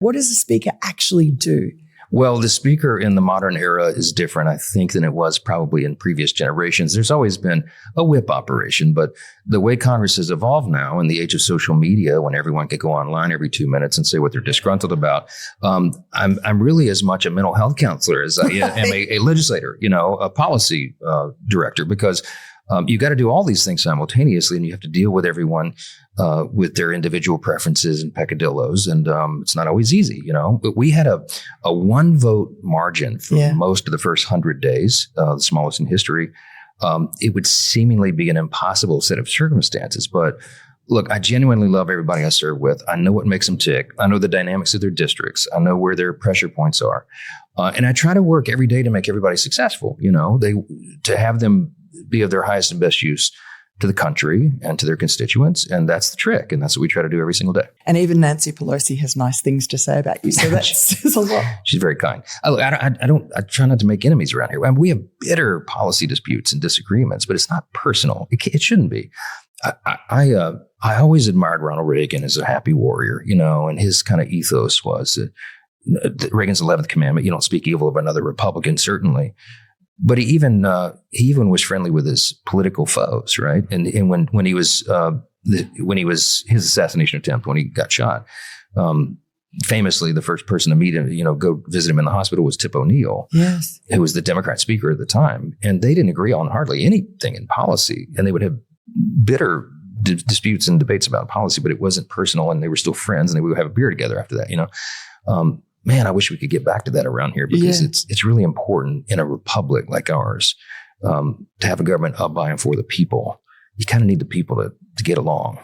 What does a speaker actually do? Well, the speaker in the modern era is different, I think, than it was probably in previous generations. There's always been a whip operation, but the way Congress has evolved now in the age of social media, when everyone can go online every 2 minutes and say what they're disgruntled about, I'm really as much a mental health counselor as I am a legislator, a policy director, because you got to do all these things simultaneously, and you have to deal with everyone with their individual preferences and peccadillos, and it's not always easy. But we had a 1-vote margin for most of the first 100 days, the smallest in history. It would seemingly be an impossible set of circumstances, but look, I genuinely love everybody I serve with. I know what makes them tick. I know the dynamics of their districts. I know where their pressure points are, and I try to work every day to make everybody successful. To have them be of their highest and best use to the country and to their constituents. And that's the trick. And that's what we try to do every single day. And even Nancy Pelosi has nice things to say about you. So that says a lot. She's very kind. I try not to make enemies around here. I mean, we have bitter policy disputes and disagreements, but it's not personal. It shouldn't be. I always admired Ronald Reagan as a happy warrior, and his kind of ethos was Reagan's 11th commandment. You don't speak evil of another Republican, certainly. But he even was friendly with his political foes, right? And when he was his assassination attempt, when he got shot, famously the first person to meet him, go visit him in the hospital was Tip O'Neill, yes, who was the Democrat speaker at the time, and they didn't agree on hardly anything in policy, and they would have bitter disputes and debates about policy, but it wasn't personal, and they were still friends, and they would have a beer together after that, Man, I wish we could get back to that around here, because it's really important in a republic like ours to have a government of, by, and for the people. You kind of need the people to get along.